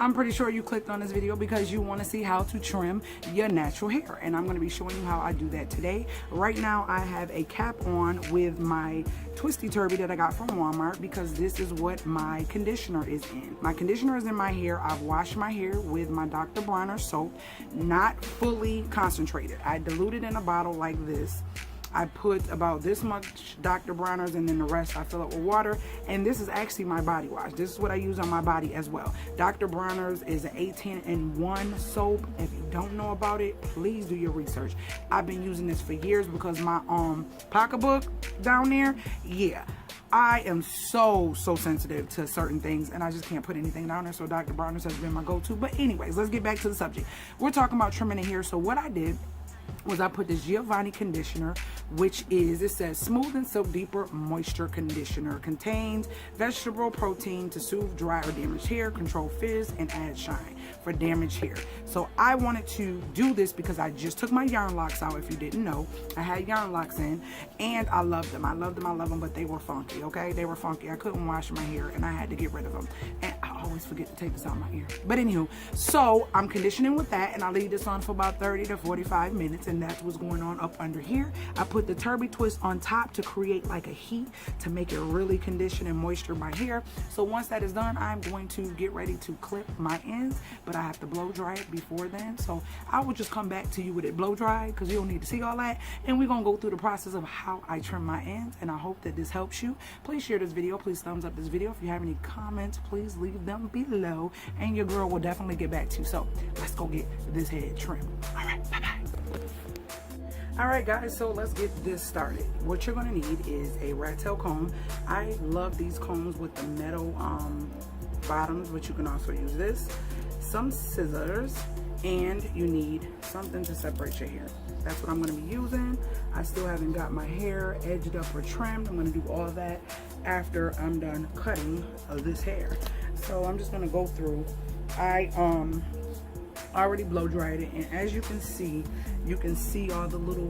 I'm pretty sure you clicked on this video because you want to see how to trim your natural hair, and I'm going to be showing you how I do that today. Right now I have a cap on with my twisty turby that I got from Walmart because this is what my conditioner is in. My conditioner is in my hair. I've washed my hair with my Dr. Bronner soap, not fully concentrated. I dilute it in a bottle like this. I put about this much Dr. Bronner's and then the rest I fill up with water. And this is actually my body wash. This is what I use on my body as well. Dr. Bronner's is an 18-in-1 soap. If you don't know about it, please do your research. I've been using this for years because my pocketbook down there, yeah. I am so sensitive to certain things and I just can't put anything down there. So Dr. Bronner's has been my go-to. But anyways, let's get back to the subject. We're talking about trimming the hair. So what I did was I put this Giovanni conditioner, which is, it says smooth and silk deeper moisture conditioner, contains vegetable protein to soothe dry or damaged hair, control frizz, and add shine for damaged hair. So I wanted to do this because I just took my yarn locks out. If you didn't know, I had yarn locks in and I loved them. I love them, but they were funky, okay? They were funky. I couldn't wash my hair and I had to get rid of them. And I always forget to take this out of my ear. But anywho, so I'm conditioning with that and I leave this on for about 30 to 45 minutes. And that's what's going on up under here. I put the Turby Twist on top to create like a heat to make it really condition and moisture my hair. So once that is done, I'm going to get ready to clip my ends, but I have to blow dry it before then. So I will just come back to you with it blow dry because you don't need to see all that. And we're gonna go through the process of how I trim my ends, and I hope that this helps you. Please share this video. Please thumbs up this video. If you have any comments, please leave them below and your girl will definitely get back to you. So let's go get this head trimmed. All right, bye-bye. Alright guys, so let's get this started. What you're going to need is a rat tail comb. I love these combs with the metal bottoms, but you can also use this. Some scissors, and you need something to separate your hair. That's what I'm going to be using. I still haven't got my hair edged up or trimmed. I'm going to do all that after I'm done cutting this hair. So I'm just going to go through. I already blow dried it, and as you can see all the little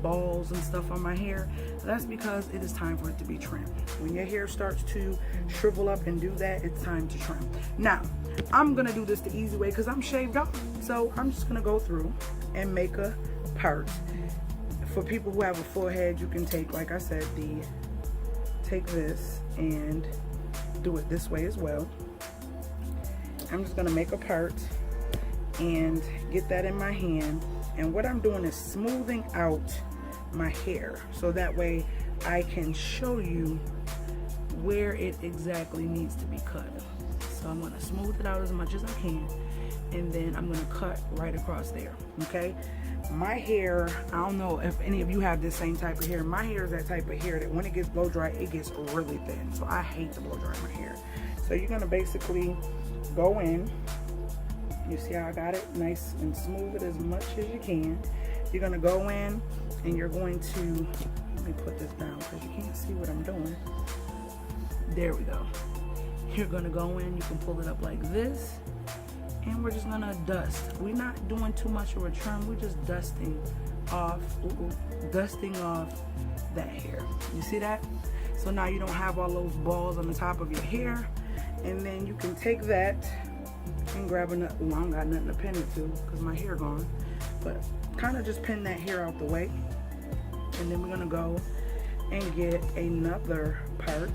balls and stuff on my hair. That's because it is time for it to be trimmed. When your hair starts to shrivel up and do that, it's time to trim. Now I'm gonna do this the easy way because I'm shaved off, so I'm just gonna go through and make a part. For people who have a full head, you can take, like I said, take this and do it this way as well. I'm just gonna make a part and get that in my hand, and what I'm doing is smoothing out my hair so that way I can show you where it exactly needs to be cut. So I'm going to smooth it out as much as I can, and then I'm going to cut right across there. Okay, my hair, I don't know if any of you have this same type of hair. My hair is that type of hair that when it gets blow dry, it gets really thin, so I hate to blow dry my hair. So you're going to basically go in. You see how I got it nice and smooth it as much as you can. You're going to go in and you're going to, let me put this down because you can't see what I'm doing. There we go. You're going to go in, you can pull it up like this, and we're just going to dust. We're not doing too much of a trim. We're just dusting off that hair. You see that? So now you don't have all those balls on the top of your hair. And then you can take that and grab another, well, I don't got nothing to pin it to because my hair gone, but kind of just pin that hair out the way, and then we're gonna go and get another part.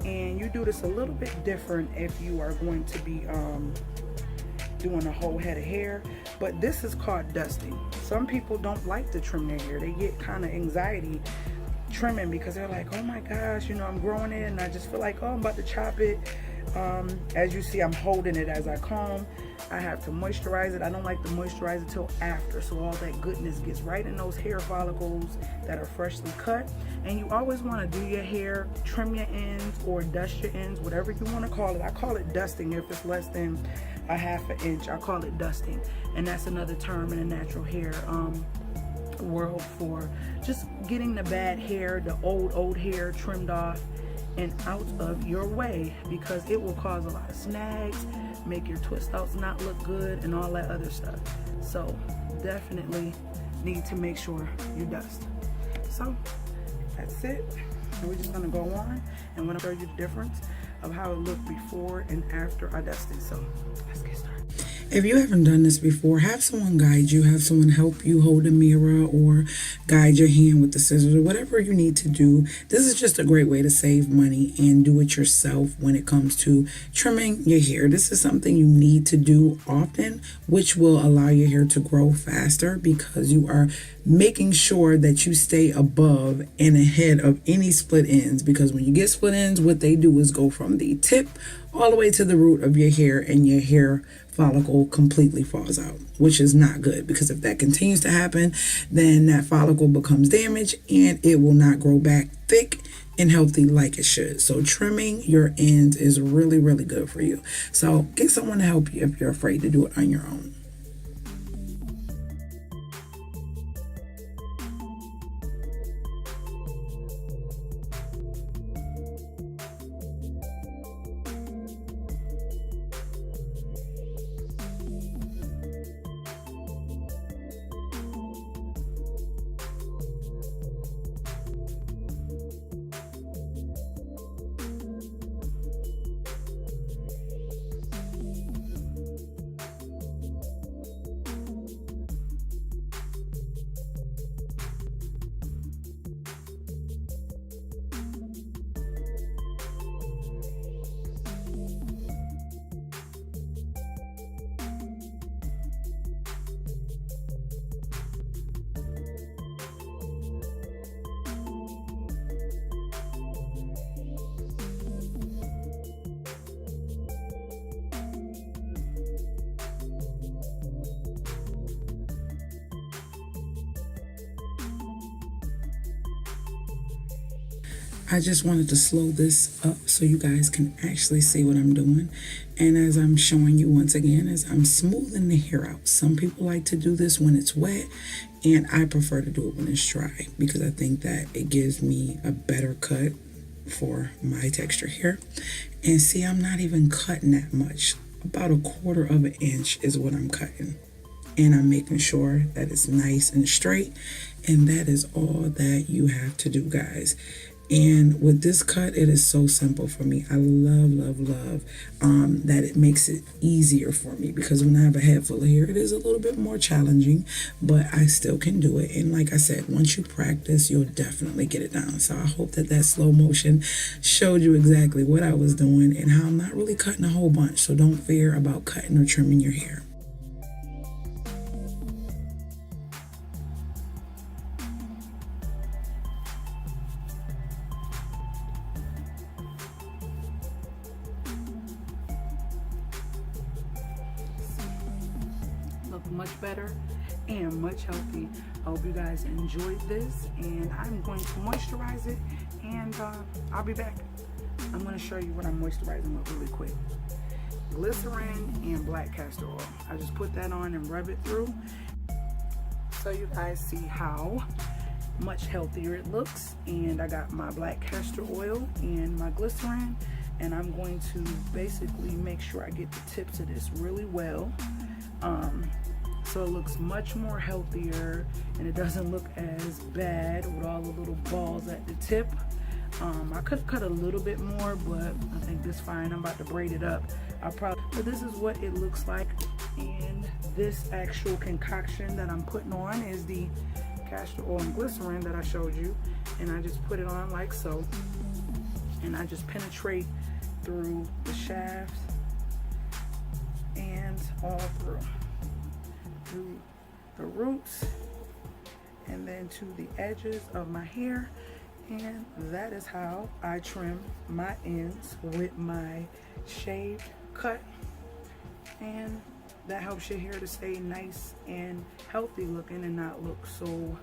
And you do this a little bit different if you are going to be doing a whole head of hair, but this is called dusting. Some people don't like to trim their hair. They get kind of anxiety trimming because they're like, oh my gosh, you know, I'm growing it and I just feel like, oh, I'm about to chop it. As you see, I'm holding it as I comb. I have to moisturize it. I don't like to moisturize it till after, so all that goodness gets right in those hair follicles that are freshly cut. And you always want to do your hair, trim your ends or dust your ends, whatever you want to call it. I call it dusting if it's less than a ½ an inch. I call it dusting, and that's another term in the natural hair world for just getting the bad hair, the old hair trimmed off and out of your way, because it will cause a lot of snags, make your twist outs not look good, and all that other stuff. So definitely need to make sure you dust. So that's it. And we're just gonna go on and I'm gonna show you the difference of how it looked before and after I dusted. So let's get started. If you haven't done this before, have someone guide you, have someone help you hold a mirror or guide your hand with the scissors or whatever you need to do. This is just a great way to save money and do it yourself when it comes to trimming your hair. This is something you need to do often, which will allow your hair to grow faster because you are making sure that you stay above and ahead of any split ends, because when you get split ends, what they do is go from the tip all the way to the root of your hair, and your hair follicle completely falls out, which is not good, because if that continues to happen, then that follicle becomes damaged and it will not grow back thick and healthy like it should. So trimming your ends is really, really good for you. So get someone to help you if you're afraid to do it on your own. I just wanted to slow this up so you guys can actually see what I'm doing. And as I'm showing you once again, as I'm smoothing the hair out. Some people like to do this when it's wet, and I prefer to do it when it's dry because I think that it gives me a better cut for my texture here. And see, I'm not even cutting that much. About 1/4 of an inch is what I'm cutting. And I'm making sure that it's nice and straight. And that is all that you have to do, guys. And with this cut, it is so simple for me. I love, love, love that it makes it easier for me, because when I have a head full of hair, it is a little bit more challenging, but I still can do it. And like I said, once you practice, you'll definitely get it down. So I hope that that slow motion showed you exactly what I was doing and how I'm not really cutting a whole bunch. So don't fear about cutting or trimming your hair. Much better and much healthy. I hope you guys enjoyed this, and I'm going to moisturize it, and I'll be back. I'm going to show you what I'm moisturizing with really quick. Glycerin and black castor oil. I just put that on and rub it through so you guys see how much healthier it looks. And I got my black castor oil and my glycerin, and I'm going to basically make sure I get the tips of this really well. So it looks much more healthier, and it doesn't look as bad with all the little balls at the tip. I could cut a little bit more, but I think this is fine. I'm about to braid it up. But this is what it looks like. And this actual concoction that I'm putting on is the castor oil and glycerin that I showed you. And I just put it on like so. And I just penetrate through the shafts and all through the roots and then to the edges of my hair. And that is how I trim my ends with my shaved cut, and that helps your hair to stay nice and healthy looking and not look so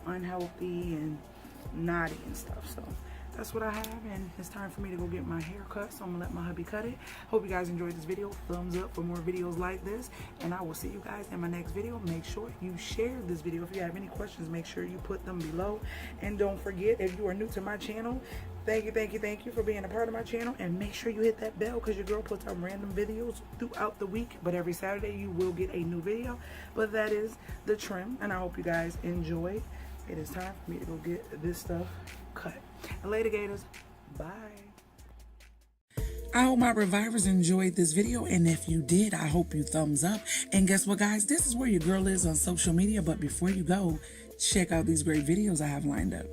unhealthy and knotty and stuff. So that's what I have, and it's time for me to go get my hair cut, so I'm gonna let my hubby cut it. Hope you guys enjoyed this video. Thumbs up for more videos like this, and I will see you guys in my next video. Make sure you share this video. If you have any questions, make sure you put them below. And don't forget, if you are new to my channel, thank you for being a part of my channel, and make sure you hit that bell, because your girl puts out random videos throughout the week, but every Saturday you will get a new video. But that is the trim, and I hope you guys enjoyed. It is time for me to go get this stuff cut. And later, Gators. Bye. I hope my revivers enjoyed this video, and if you did, I hope you thumbs up. And guess what, guys? This is where your girl is on social media, but before you go, check out these great videos I have lined up.